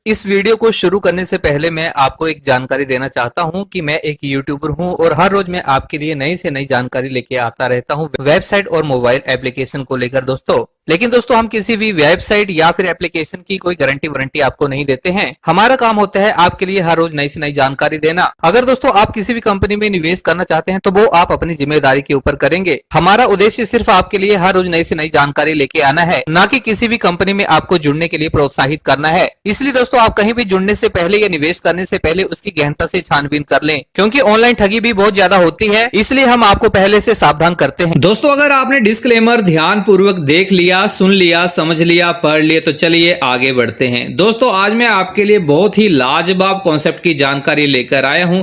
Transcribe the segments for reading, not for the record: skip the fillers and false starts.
इस वीडियो को शुरू करने से पहले मैं आपको एक जानकारी देना चाहता हूं कि मैं एक यूट्यूबर हूं और हर रोज मैं आपके लिए नई से नई जानकारी लेके आता रहता हूं वेबसाइट और मोबाइल एप्लीकेशन को लेकर दोस्तों। लेकिन दोस्तों हम किसी भी वेबसाइट या फिर एप्लीकेशन की कोई गारंटी वारंटी आपको नहीं देते हैं। हमारा काम होता है आपके लिए हर रोज नई से नई जानकारी देना। अगर दोस्तों आप किसी भी कंपनी में निवेश करना चाहते हैं तो वो आप अपनी जिम्मेदारी के ऊपर करेंगे। हमारा उद्देश्य सिर्फ आपके लिए हर रोज नई से नई जानकारी लेके आना है, ना कि किसी भी कंपनी में आपको जुड़ने के लिए प्रोत्साहित करना है। इसलिए दोस्तों आप कहीं भी जुड़ने से पहले या निवेश करने से पहले उसकी गहनता से छानबीन कर लें, क्योंकि ऑनलाइन ठगी भी बहुत ज्यादा होती है। इसलिए हम आपको पहले से सावधान करते हैं। दोस्तों अगर आपने डिस्क्लेमर ध्यान पूर्वक देख लिया, सुन लिया, समझ लिया, पढ़ लिया तो चलिए आगे बढ़ते हैं। दोस्तों आज मैं आपके लिए बहुत ही लाजवाब कॉन्सेप्ट की जानकारी लेकर आया हूं,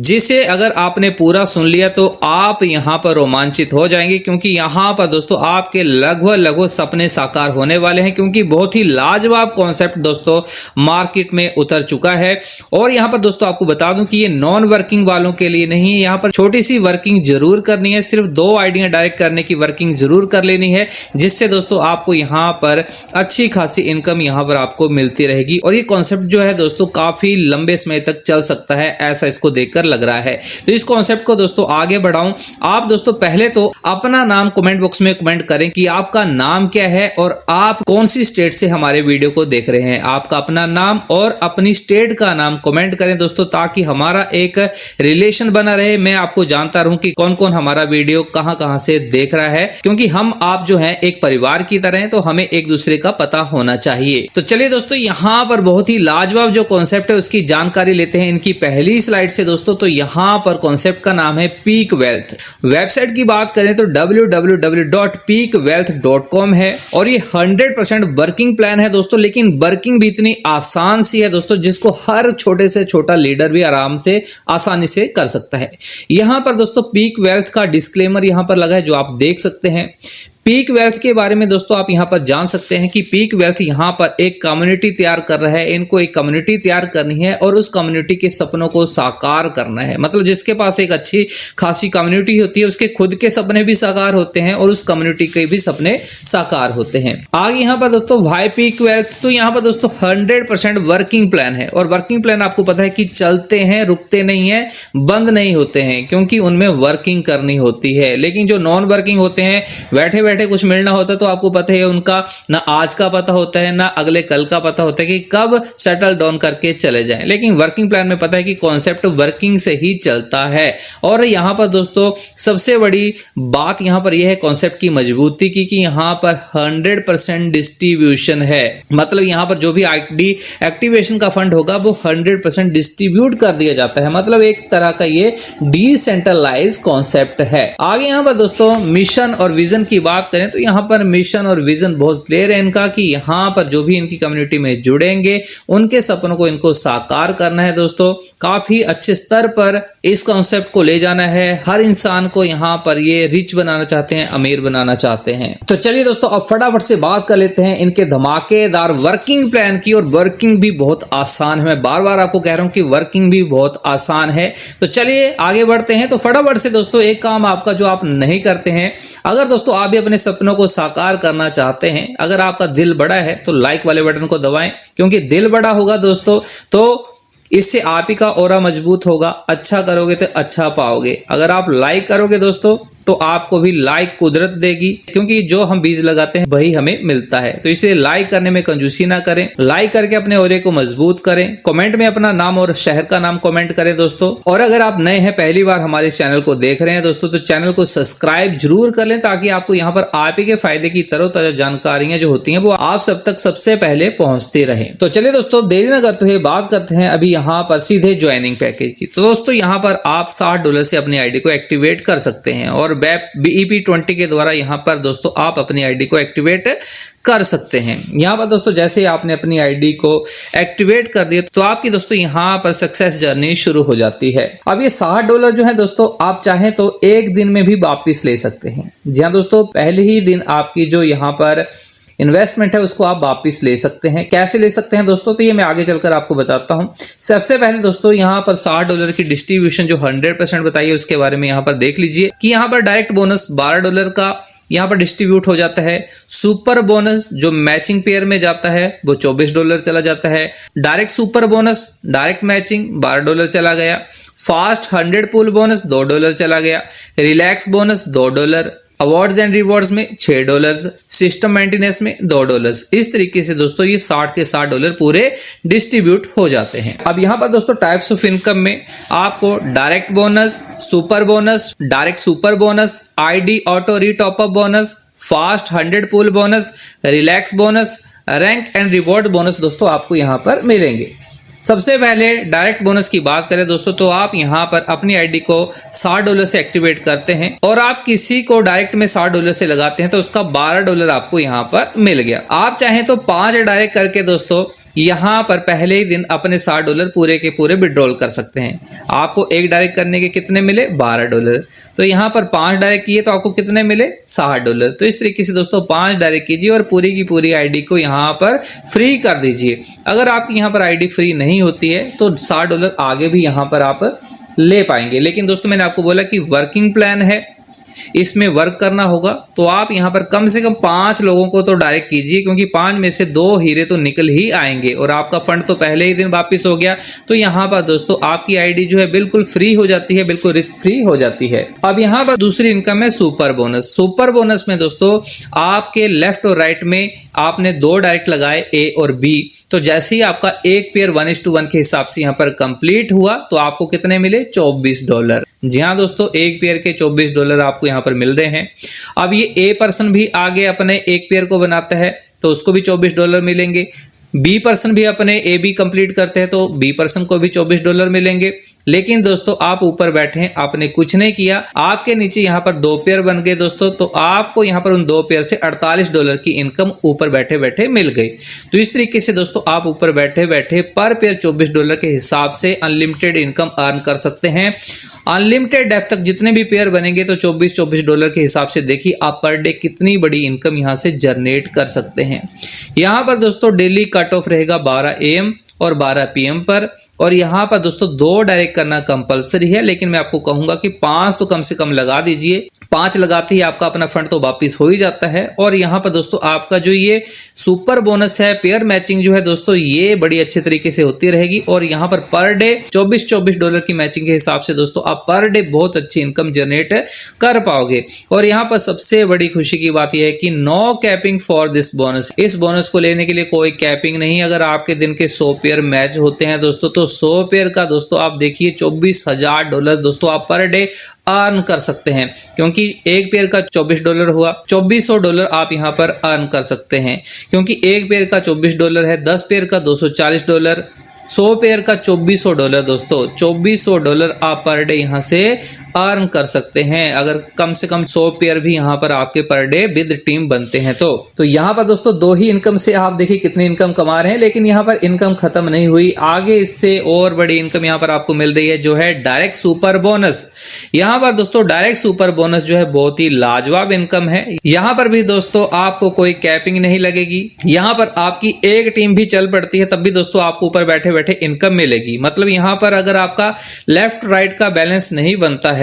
जिसे अगर आपने पूरा सुन लिया तो आप यहां पर रोमांचित हो जाएंगे, क्योंकि यहां पर दोस्तों आपके लगभग सपने साकार होने वाले हैं, क्योंकि बहुत ही लाजवाब कॉन्सेप्ट दोस्तों मार्केट में उतर चुका है। और यहां पर दोस्तों आपको बता दूं कि ये नॉन वर्किंग वालों के लिए नहीं है। यहां पर छोटी सी वर्किंग जरूर करनी है, सिर्फ 2 आइडिया डायरेक्ट करने की वर्किंग जरूर कर लेनी है, जिससे दोस्तों आपको यहां पर अच्छी खासी इनकम यहां पर आपको मिलती रहेगी। और ये कॉन्सेप्ट जो है दोस्तों काफी लंबे समय तक चल सकता है, ऐसा इसको देखकर लग रहा है। तो इस कॉन्सेप्ट को दोस्तों आगे बढ़ाऊं, आप दोस्तों पहले तो अपना नाम कमेंट बॉक्स में कमेंट करें कि आपका नाम क्या है और आप कौन सी स्टेट से हमारे वीडियो को देख रहे हैं। आपका अपना नाम और अपनी स्टेट का नाम कमेंट करें दोस्तों, ताकि हमारा एक रिलेशन बना रहे। मैं आपको जानता रहूं कि कौन कौन हमारा वीडियो कहां से देख रहा है, क्योंकि हम आप जो हैं एक परिवार की तरह हैं, तो हमें एक दूसरे का पता होना चाहिए। तो चलिए दोस्तों यहां पर बहुत ही लाजवाब जो कॉन्सेप्ट है उसकी जानकारी लेते हैं इनकी पहली स्लाइड से दोस्तों। तो यहां पर कॉन्सेप्ट का नाम है पीक वेल्थ। वेबसाइट की बात करें तो www.peakwealth.com है और ये 100% वर्किंग प्लान है दोस्तों। लेकिन वर्किंग भी इतनी आसान सी है दोस्तों, जिसको हर छोटे से छोटा लीडर भी आराम से आसानी से कर सकता है। यहां पर दोस्तों पीक वेल्थ का डिस्क्लेमर यहां पर लगा है, जो आप देख सकते हैं। पीक वेल्थ के बारे में दोस्तों आप यहां पर जान सकते हैं कि पीक वेल्थ यहां पर एक कम्युनिटी तैयार कर रहा है। इनको एक कम्युनिटी तैयार करनी है और उस कम्युनिटी के सपनों को साकार करना है। मतलब जिसके पास एक अच्छी खासी कम्युनिटी होती है, उसके खुद के सपने भी साकार होते हैं और उस कम्युनिटी के भी सपने साकार होते हैं। आगे यहां पर दोस्तों वाई पीक वेल्थ, तो यहां पर दोस्तों 100% वर्किंग प्लान है। और वर्किंग प्लान आपको पता है कि चलते हैं, रुकते नहीं है, बंद नहीं होते हैं, क्योंकि उनमें वर्किंग करनी होती है। लेकिन जो नॉन वर्किंग होते हैं, बैठे बैठे कुछ मिलना होता है, तो आपको पता है उनका ना आज का पता होता है ना अगले कल का पता होता है कि कब सेटल डाउन करके चले जाएं। लेकिन वर्किंग प्लान में पता है कि कॉन्सेप्ट वर्किंग से ही चलता है। और यहां पर दोस्तों सबसे बड़ी बात यहां पर यह है कॉन्सेप्ट की मजबूती की, कि यहां पर 100% डिस्ट्रीब्यूशन है। मतलब यहां पर जो भी आईडी एक्टिवेशन का फंड होगा वो 100% डिस्ट्रीब्यूट कर दिया जाता है। मतलब एक तरह का ये डिसेंट्रलाइज कॉन्सेप्ट है। आगे यहां पर दोस्तों मिशन और विजन की बात करें तो यहां पर मिशन और विजन बहुत क्लियर है इनका, कि यहां पर जो भी इनकी कम्युनिटी में जुड़ेंगे उनके सपनों को इनको साकार करना है दोस्तों। काफी अच्छे स्तर पर इस कॉन्सेप्ट को ले जाना है। हर इंसान को यहां पर ये रिच बनाना चाहते हैं, अमीर बनाना चाहते हैं। तो चलिए दोस्तों अब फटाफट से बात कर लेते हैं इनके धमाकेदार वर्किंग प्लान की। और वर्किंग भी बहुत आसान है, मैं बार बार आपको कह रहा हूं कि वर्किंग भी बहुत आसान है। तो चलिए आगे बढ़ते हैं। तो फटाफट से दोस्तों एक काम आपका जो आप नहीं करते हैं, अगर दोस्तों आप भी अपने सपनों को साकार करना चाहते हैं, अगर आपका दिल बड़ा है तो लाइक वाले बटन को दबाएं, क्योंकि दिल बड़ा होगा दोस्तों तो इससे आप ही का ऑरा मजबूत होगा। अच्छा करोगे तो अच्छा पाओगे। अगर आप लाइक करोगे दोस्तों तो आपको भी लाइक कुदरत देगी, क्योंकि जो हम बीज लगाते हैं वही हमें मिलता है। तो इसलिए लाइक करने में कंजूसी ना करें, लाइक करके अपने ओरे को मजबूत करें। कमेंट में अपना नाम और शहर का नाम कमेंट करें दोस्तों। और अगर आप नए हैं, पहली बार हमारे चैनल को देख रहे हैं दोस्तों, तो चैनल को सब्सक्राइब जरूर कर लें, ताकि आपको यहाँ पर आप ही के फायदे की तरोताजा जानकारियां जो होती हैं वो आप सब तक सबसे पहले पहुंचती रहे। तो चलिए दोस्तों देरी न करते हुए बात करते हैं अभी यहाँ पर सीधे ज्वाइनिंग पैकेज की। तो दोस्तों यहाँ पर आप $60 से अपनी आईडी को एक्टिवेट कर सकते हैं और BEP20 के द्वारा यहां पर दोस्तों आप अपनी आईडी को एक्टिवेट कर सकते हैं। यहां पर दोस्तों जैसे आपने अपनी आईडी को एक्टिवेट कर दिया तो आपकी दोस्तों यहां पर सक्सेस जर्नी शुरू हो जाती है। अब ये $60 जो है दोस्तों आप चाहें तो एक दिन में भी वापिस ले सकते हैं। जी हां दोस्तों, पहले ही दिन आपकी जो यहां पर इन्वेस्टमेंट है उसको आप वापस ले सकते हैं। कैसे ले सकते हैं दोस्तों, तो ये मैं आगे चलकर आपको बताता हूं। सबसे पहले दोस्तों यहाँ पर $60 की डिस्ट्रीब्यूशन जो 100% बताई है उसके बारे में यहाँ पर देख लीजिए कि यहाँ पर डायरेक्ट बोनस $12 का यहाँ पर डिस्ट्रीब्यूट हो जाता है। सुपर बोनस जो मैचिंग पेयर में जाता है वो $24 चला जाता है। Direct super bonus direct matching $12 चला गया। फास्ट 100 पूल बोनस $2 चला गया। Relax bonus $2, awards and rewards में $6, सिस्टम मेंटेनेंस में $2। इस तरीके से दोस्तों ये 60 के $60 पूरे डिस्ट्रीब्यूट हो जाते हैं। अब यहाँ पर दोस्तों टाइप्स ऑफ इनकम में आपको direct bonus, super bonus, direct super bonus, ID auto retop up bonus, fast 100 pool bonus, relax bonus, rank and reward bonus दोस्तों आपको यहाँ पर मिलेंगे। सबसे पहले डायरेक्ट बोनस की बात करें दोस्तों तो आप यहाँ पर अपनी आईडी को $60 से एक्टिवेट करते हैं और आप किसी को डायरेक्ट में $60 से लगाते हैं तो उसका $12 आपको यहाँ पर मिल गया। आप चाहें तो 5 डायरेक्ट करके दोस्तों यहाँ पर पहले ही दिन अपने $60 पूरे के पूरे विड्रॉल कर सकते हैं। आपको एक डायरेक्ट करने के कितने मिले? $12। तो यहाँ पर 5 डायरेक्ट किए तो आपको कितने मिले? $60। तो इस तरीके से दोस्तों 5 डायरेक्ट कीजिए और पूरी की पूरी आईडी को यहाँ पर फ्री कर दीजिए। अगर आपकी यहाँ पर आईडी फ्री नहीं होती है तो $60 आगे भी यहाँ पर आप ले पाएंगे। लेकिन दोस्तों मैंने आपको बोला कि वर्किंग प्लान है, इसमें वर्क करना होगा, तो आप यहाँ पर कम से कम 5 लोगों को तो डायरेक्ट कीजिए, क्योंकि 5 में से 2 हीरे तो निकल ही आएंगे और आपका फंड तो पहले ही दिन वापस हो गया। तो यहाँ पर दोस्तों आपकी आईडी जो है बिल्कुल फ्री हो जाती है, बिल्कुल रिस्क फ्री हो जाती है। अब यहाँ पर दूसरी इनकम है सुपर बोनस। सुपर बोनस में दोस्तों आपके लेफ्ट और राइट में आपने 2 डायरेक्ट लगाए ए और बी, तो जैसे ही आपका एक पेयर 1:1 के हिसाब से यहाँ पर कंप्लीट हुआ तो आपको कितने मिले? $24। जी हाँ दोस्तों, एक पेयर के $24 आपको यहाँ पर मिल रहे हैं। अब ये ए पर्सन भी आगे अपने एक पेयर को बनाता है तो उसको भी $24 मिलेंगे। बी पर्सन भी अपने ए बी कंप्लीट करते हैं तो बी पर्सन को भी $24 मिलेंगे। लेकिन दोस्तों आप ऊपर बैठे हैं, आपने कुछ नहीं किया, आपके नीचे यहाँ पर 2 पेयर बन गए दोस्तों, तो आपको यहाँ पर उन 2 पेयर से $48 की इनकम ऊपर बैठे बैठे मिल गई। तो इस तरीके से दोस्तों आप ऊपर बैठे बैठे पर पेयर $24 के हिसाब से अनलिमिटेड इनकम अर्न कर सकते हैं। अनलिमिटेड डेप्थ तक जितने भी पेयर बनेंगे तो $24 के हिसाब से देखिए आप पर डे कितनी बड़ी इनकम यहाँ से जनरेट कर सकते हैं। यहाँ पर दोस्तों डेली कट ऑफ रहेगा 12 AM और 12 PM पर, और यहाँ पर दोस्तों 2 डायरेक्ट करना कंपलसरी है, लेकिन मैं आपको कहूंगा कि 5 तो कम से कम लगा दीजिए। 5 लगाते ही आपका अपना फंड तो वापिस हो ही जाता है। और यहाँ पर दोस्तों आपका जो ये सुपर बोनस है, पेयर मैचिंग जो है दोस्तों, ये बड़ी अच्छे तरीके से होती रहेगी। और यहाँ पर डे $24 की मैचिंग के हिसाब से दोस्तों आप पर डे बहुत अच्छी इनकम जनरेट कर पाओगे। और यहाँ पर सबसे बड़ी खुशी की बात यह है कि no capping for this bonus. इस बोनस को लेने के लिए कोई कैपिंग नहीं। अगर आपके दिन के 100 पेयर मैच होते हैं दोस्तों तो 100 पेयर का दोस्तों आप देखिए $24,000 दोस्तों आप पर डे अर्न कर सकते हैं, क्योंकि एक पेयर का $24 हुआ, $2400 आप यहां पर अर्न कर सकते हैं, क्योंकि एक पेयर का $24 है, 10 पेयर का $240, 100 पेयर का $2400 दोस्तों, $2400 आप पर डे यहां से अर्न कर सकते हैं। अगर कम से कम 100 पेयर भी यहाँ पर आपके पर डे विद टीम बनते हैं तो यहाँ पर दोस्तों 2 ही इनकम से आप देखिए कितनी इनकम कमा रहे हैं। लेकिन यहाँ पर इनकम खत्म नहीं हुई, आगे इससे और बड़ी इनकम यहाँ पर आपको मिल रही है, जो है डायरेक्ट सुपर बोनस। यहाँ पर दोस्तों डायरेक्ट सुपर बोनस जो है बहुत ही लाजवाब इनकम है। यहाँ पर भी दोस्तों आपको कोई कैपिंग नहीं लगेगी। यहाँ पर आपकी एक टीम भी चल पड़ती है तब भी दोस्तों आपको ऊपर बैठे बैठे इनकम मिलेगी। मतलब यहाँ पर अगर आपका लेफ्ट राइट का बैलेंस नहीं बनता है,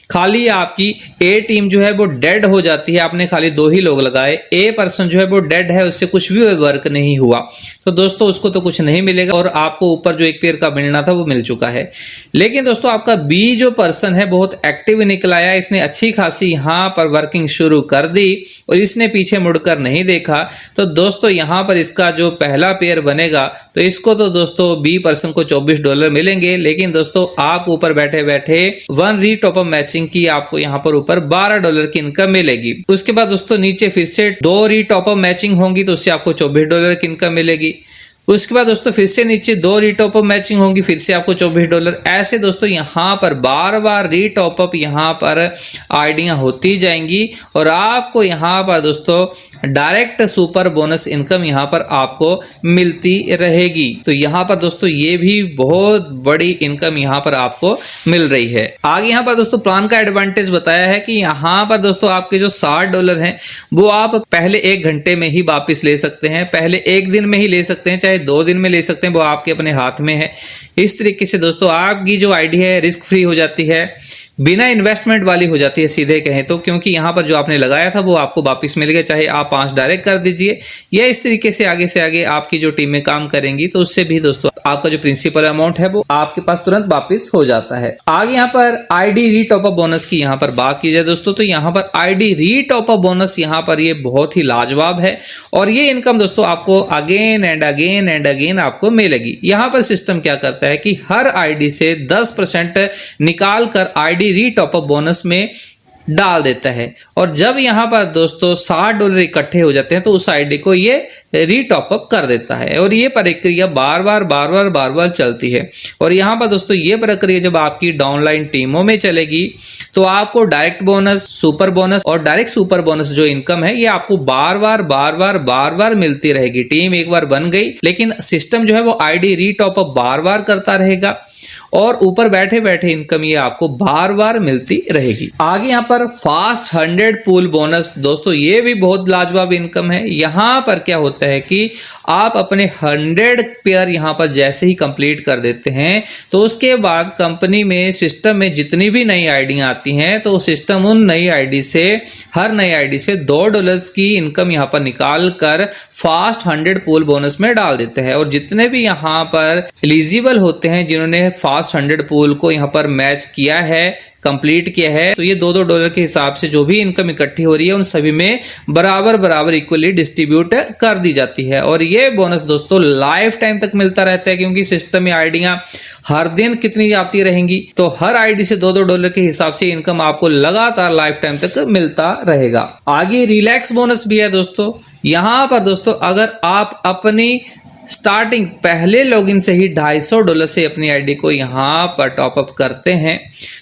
खाली आपकी ए टीम जो है वो डेड हो जाती है, आपने खाली 2 ही लोग लगाए, ए पर्सन जो है वो डेड है, उससे कुछ भी वर्क नहीं हुआ, तो दोस्तों उसको तो कुछ नहीं मिलेगा और आपको ऊपर जो एक पेयर का मिलना था वो मिल चुका है। लेकिन दोस्तों आपका बी जो पर्सन है बहुत एक्टिव निकल आया, इसने अच्छी खासी यहाँ पर वर्किंग शुरू कर दी और इसने पीछे मुड़कर नहीं देखा, तो दोस्तों यहाँ पर इसका जो पहला पेयर बनेगा तो इसको तो दोस्तों बी पर्सन को $24 मिलेंगे। लेकिन दोस्तों आप ऊपर बैठे बैठे 1 रीटॉप अप मैचिंग की आपको यहाँ पर ऊपर $12 की इनकम मिलेगी। उसके बाद दोस्तों नीचे फिर से 2 रीटॉप अप मैचिंग होंगी तो उससे आपको $24 की इनकम मिलेगी। उसके बाद दोस्तों फिर से नीचे 2 रीटॉप अप मैचिंग होंगी, फिर से आपको $24। ऐसे दोस्तों यहाँ पर बार बार रीटॉप अप यहाँ पर आइडिया होती जाएंगी और आपको यहाँ पर दोस्तों डायरेक्ट सुपर बोनस इनकम यहाँ पर आपको मिलती रहेगी। तो यहाँ पर दोस्तों ये भी बहुत बड़ी इनकम यहाँ पर आपको मिल रही है। आगे यहाँ पर दोस्तों प्लान का एडवांटेज बताया है कि यहाँ पर दोस्तों आपके जो $60 हैं वो आप पहले 1 घंटे में ही वापिस ले सकते हैं, पहले 1 दिन में ही ले सकते हैं, चाहे 2 दिन में ले सकते हैं, वो आपके अपने हाथ में है। इस तरीके से दोस्तों आपकी जो आईडी है रिस्क फ्री हो जाती है। बिना इन्वेस्टमेंट वाली हो जाती है सीधे कहें तो, क्योंकि यहाँ पर जो आपने लगाया था वो आपको वापस मिल गया, चाहे आप 5 डायरेक्ट कर दीजिए या इस तरीके से आगे आपकी जो टीम में काम करेंगी तो उससे भी दोस्तों आपका जो प्रिंसिपल अमाउंट है वो आपके पास तुरंत वापस हो जाता है। आगे यहाँ पर आईडी रीटॉप अप बोनस की यहाँ पर बात की जाए दोस्तों, तो यहाँ पर आईडी रीटॉप अप बोनस यहाँ पर ये बहुत ही लाजवाब है और ये इनकम दोस्तों आपको अगेन एंड अगेन आपको मिलेगी। यहाँ पर सिस्टम क्या करता है कि हर आईडी से 10% निकाल कर आईडी रीटॉप अप बोनस में डाल देता है और जब यहाँ पर दोस्तों $60 इकट्ठे हो जाते हैं तो उस आईडी को ये रीटॉप अप कर देता है और ये प्रक्रिया बार बार चलती है। और यहाँ पर दोस्तों ये प्रक्रिया जब आपकी डाउनलाइन टीमों में चलेगी तो आपको डायरेक्ट बोनस, सुपर बोनस और डायरेक्ट सुपर बोनस जो इनकम है ये आपको बार बार मिलती रहेगी। टीम एक बार बन गई लेकिन सिस्टम जो है वो आईडी रीटॉप अप बार करता रहेगा और ऊपर बैठे बैठे इनकम ये आपको बार मिलती रहेगी। आगे यहाँ पर फास्ट 100 पूल बोनस दोस्तों ये भी बहुत लाजवाब इनकम है। यहाँ पर क्या होता है कि आप अपने 100 पेयर यहाँ पर जैसे ही कंप्लीट कर देते हैं तो उसके बाद कंपनी में सिस्टम में जितनी भी नई आईडियां आती हैं तो सिस्टम उन नई आईडी से हर नई आईडी से $2 की इनकम यहाँ पर निकाल कर फास्ट 100 पूल बोनस में डाल देते हैं और जितने भी यहाँ पर एलिजिबल होते हैं जिन्होंने फास्ट 100 पूल को यहाँ पर मैच किया है, कंप्लीट किया है, तो ये $2 के हिसाब से जो भी इनकम इकट्ठी हो रही है उन सभी में बराबर इक्वली डिस्ट्रीब्यूट कर दी जाती है। और ये बोनस दोस्तों लाइफ टाइम तक मिलता रहता है क्योंकि सिस्टम में आईडियां हर दिन कितनी आती रहेंगी तो हर आईडी से $2 के हिसाब से इनकम आपको लगातार लाइफ टाइम तक मिलता रहेगा। आगे रिलैक्स बोनस भी है दोस्तों। यहाँ पर दोस्तों अगर आप अपनी स्टार्टिंग पहले लॉगिन से ही $250 से अपनी आईडी को यहाँ पर टॉपअप करते हैं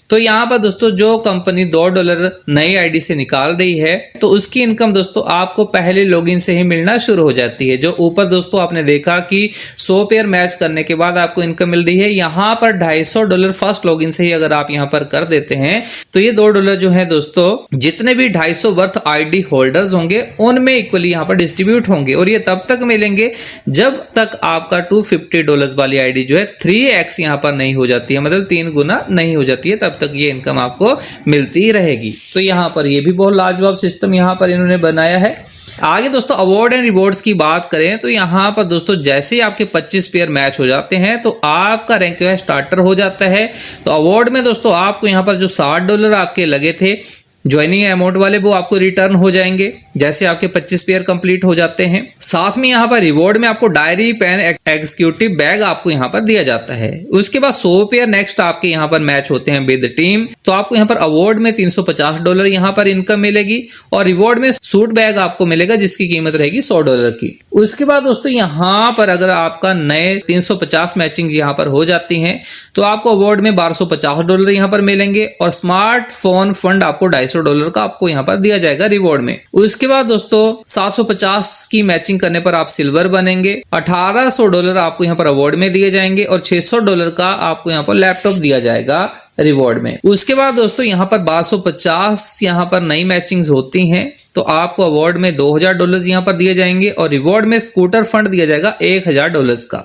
तो यहाँ पर दोस्तों जो कंपनी $2 नई आईडी से निकाल रही है तो उसकी इनकम दोस्तों आपको पहले लॉगिन से ही मिलना शुरू हो जाती है। जो ऊपर दोस्तों आपने देखा कि 100 पेयर मैच करने के बाद आपको इनकम मिल रही है, यहाँ पर $250 फर्स्ट लॉगिन से ही अगर आप यहाँ पर कर देते हैं तो ये $2 जो है दोस्तों जितने भी 250 वर्थ आईडी होल्डर्स होंगे उनमें इक्वली यहाँ पर डिस्ट्रीब्यूट होंगे और ये तब तक मिलेंगे जब तक आपका $250 वाली आईडी जो है 3x यहाँ पर नहीं हो जाती है, मतलब 3 गुना नहीं हो जाती है, तब तक ये इनकम आपको मिलती रहेगी। तो यहाँ पर ये भी बहुत लाजवाब सिस्टम यहाँ पर इन्होंने बनाया है। आगे दोस्तों अवार्ड एंड रिवॉर्ड्स की बात करें तो यहाँ पर दोस्तों जैसे ही आपके 25 पेयर मैच हो जाते हैं तो आपका रैंक जो है स्टार्टर हो जाता है। तो अवार्ड में दोस्तों आपको यहाँ पर जो $60 आपके लगे थे ज्वाइनिंग अमाउंट वाले वो आपको रिटर्न हो जाएंगे जैसे आपके 25 पेयर कंप्लीट हो जाते हैं। साथ में यहाँ पर रिवॉर्ड में आपको डायरी, पेन, एग्जीक्यूटिव बैग आपको यहाँ पर दिया जाता है। उसके बाद 100 पेयर नेक्स्ट आपके यहाँ पर मैच होते हैं विद टीम तो आपको यहाँ पर अवार्ड में $350 यहाँ पर इनकम मिलेगी और रिवॉर्ड में सूट बैग आपको मिलेगा जिसकी कीमत रहेगी $100 की। उसके बाद दोस्तों यहाँ पर अगर आपका नए 350 मैचिंग यहाँ पर हो जाती हैं तो आपको अवार्ड में $1250 यहाँ पर मिलेंगे और स्मार्टफोन फंड आपको $250 का आपको यहाँ पर दिया जाएगा रिवॉर्ड में। उसके बाद दोस्तों 750 की मैचिंग करने पर आप सिल्वर बनेंगे, $1800 आपको यहाँ पर अवार्ड में दिए जाएंगे और $600 का आपको यहाँ पर लैपटॉप दिया जाएगा रिवॉर्ड में। उसके बाद दोस्तों यहाँ पर 1250 यहाँ पर नई मैचिंग्स होती हैं तो आपको अवार्ड में $2000 यहाँ पर दिए जाएंगे और रिवॉर्ड में स्कूटर फंड दिया जाएगा $1000 का।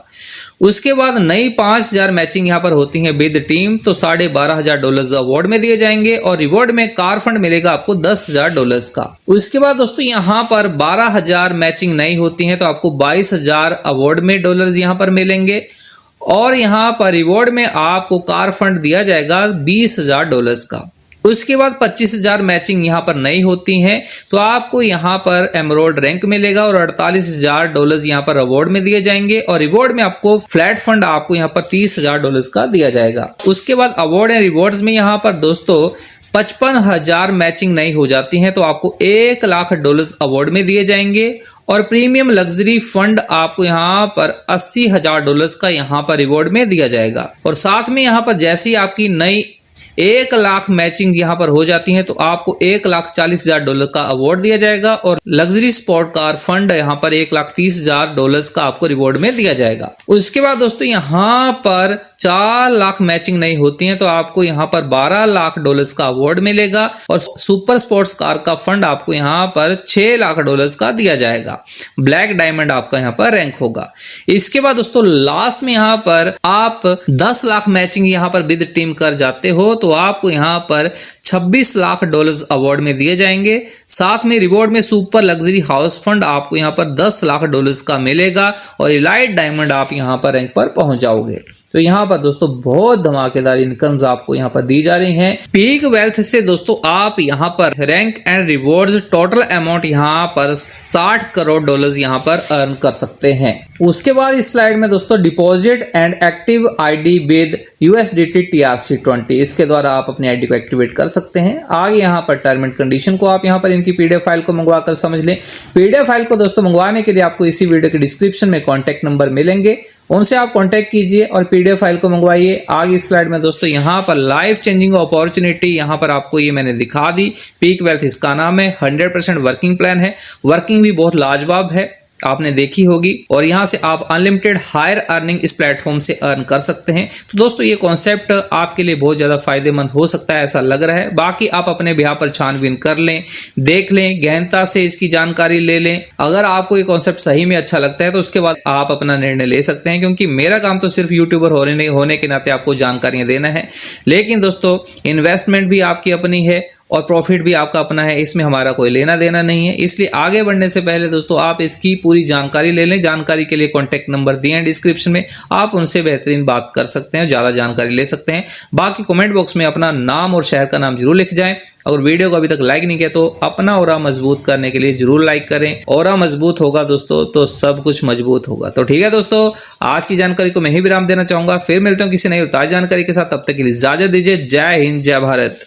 उसके बाद नई 5000 मैचिंग यहाँ पर होती है विद टीम तो $12500 अवार्ड में दिए जाएंगे और रिवॉर्ड में कार फंड मिलेगा आपको $10000 का। उसके बाद दोस्तों यहाँ पर 12000 मैचिंग नई होती है तो आपको 22000 अवार्ड में डॉलर्स यहाँ पर मिलेंगे और यहाँ पर रिवॉर्ड में आपको कार फंड दिया जाएगा $20000 का। उसके बाद 25000 मैचिंग यहाँ पर नई होती हैं तो आपको यहाँ पर एमरोल्ड रैंक मिलेगा और $48000 यहाँ पर अवार्ड में दिए जाएंगे और रिवॉर्ड में आपको फ्लैट फंड आपको यहाँ पर $30000 का दिया जाएगा। उसके बाद अवार्ड एंड रिवॉर्ड्स में यहाँ पर दोस्तों 55,000 मैचिंग नई हो जाती हैं तो आपको $1,00,000 अवार्ड में दिए जाएंगे और प्रीमियम लग्जरी फंड आपको यहाँ पर $80,000 का यहाँ पर रिवॉर्ड में दिया जाएगा। और साथ में यहाँ पर जैसे ही आपकी नई 1 लाख मैचिंग यहाँ पर हो जाती है तो आपको $1,40,000 का अवार्ड दिया जाएगा और लग्जरी स्पोर्ट कार फंड यहाँ पर $1,30,000 का आपको रिवॉर्ड में दिया जाएगा। उसके बाद दोस्तों यहाँ पर 4 लाख मैचिंग नहीं होती है तो आपको यहाँ पर $12 लाख का अवार्ड मिलेगा और सुपर स्पोर्ट्स कार का फंड आपको यहाँ पर $6 लाख का दिया जाएगा। ब्लैक डायमंड आपका यहाँ पर रैंक होगा। इसके बाद दोस्तों लास्ट में यहाँ पर आप 10 लाख मैचिंग यहाँ पर विद टीम कर जाते हो तो आपको यहाँ पर 26 लाख डॉलर्स अवार्ड में दिए जाएंगे। साथ में रिवॉर्ड में सुपर लग्जरी हाउस फंड आपको यहाँ पर 10 लाख डॉलर्स का मिलेगा और इलाइट डायमंड आप यहाँ पर रैंक पर पहुंच जाओगे। तो यहाँ पर दोस्तों बहुत धमाकेदार इनकम्स आपको यहाँ पर दी जा रही हैं। पीक वेल्थ से दोस्तों आप यहाँ पर rank and rewards total amount यहाँ पर 60 करोड़ डॉलर्स यहाँ पर अर्न कर सकते हैं। उसके बाद इस स्लाइड में दोस्तों deposit and active ID with USDT TRC20, इसके द्वारा आप अपनी आईडी को एक्टिवेट कर सकते हैं। आगे यहाँ पर टर्म एंड कंडीशन को आप यहाँ पर इनकी PDF फाइल को मंगवा कर समझ लें। PDF फाइल को दोस्तों मंगवाने के लिए आपको इसी वीडियो के डिस्क्रिप्शन में कॉन्टैक्ट नंबर मिलेंगे, उनसे आप कांटेक्ट कीजिए और PDF फाइल को मंगवाइए। आगे इस स्लाइड में दोस्तों यहाँ पर लाइफ चेंजिंग अपॉर्चुनिटी यहाँ पर आपको ये मैंने दिखा दी। पीक वेल्थ इसका नाम है, 100% वर्किंग प्लान है, वर्किंग भी बहुत लाजवाब है, आपने देखी होगी। और यहाँ से आप अनलिमिटेड हायर अर्निंग इस प्लेटफॉर्म से अर्न कर सकते हैं। तो दोस्तों ये कॉन्सेप्ट आपके लिए बहुत ज़्यादा फायदेमंद हो सकता है, ऐसा लग रहा है। बाकी आप अपने बिहार पर छानबीन कर लें, देख लें, गहनता से इसकी जानकारी ले लें। अगर आपको ये कॉन्सेप्ट सही में अच्छा लगता है तो उसके बाद आप अपना निर्णय ले सकते हैं, क्योंकि मेरा काम तो सिर्फ यूट्यूबर होने के नाते आपको जानकारियाँ देना है। लेकिन दोस्तों इन्वेस्टमेंट भी आपकी अपनी है और प्रॉफिट भी आपका अपना है, इसमें हमारा कोई लेना देना नहीं है। इसलिए आगे बढ़ने से पहले दोस्तों आप इसकी पूरी जानकारी ले लें। जानकारी के लिए कॉन्टैक्ट नंबर दिए हैं डिस्क्रिप्शन में, आप उनसे बेहतरीन बात कर सकते हैं, ज़्यादा जानकारी ले सकते हैं। बाकी कमेंट बॉक्स में अपना नाम और शहर का नाम जरूर लिख जाएं। अगर वीडियो को अभी तक लाइक नहीं किया तो अपना ऑरा मजबूत करने के लिए जरूर लाइक करें। ऑरा मजबूत होगा दोस्तों तो सब कुछ मजबूत होगा। तो ठीक है दोस्तों, आज की जानकारी को मैं ही विराम देना चाहूंगा। फिर मिलता हूँ किसी नई और ताज़ा जानकारी के साथ, तब तक के लिए इजाजत दीजिए। जय हिंद, जय भारत।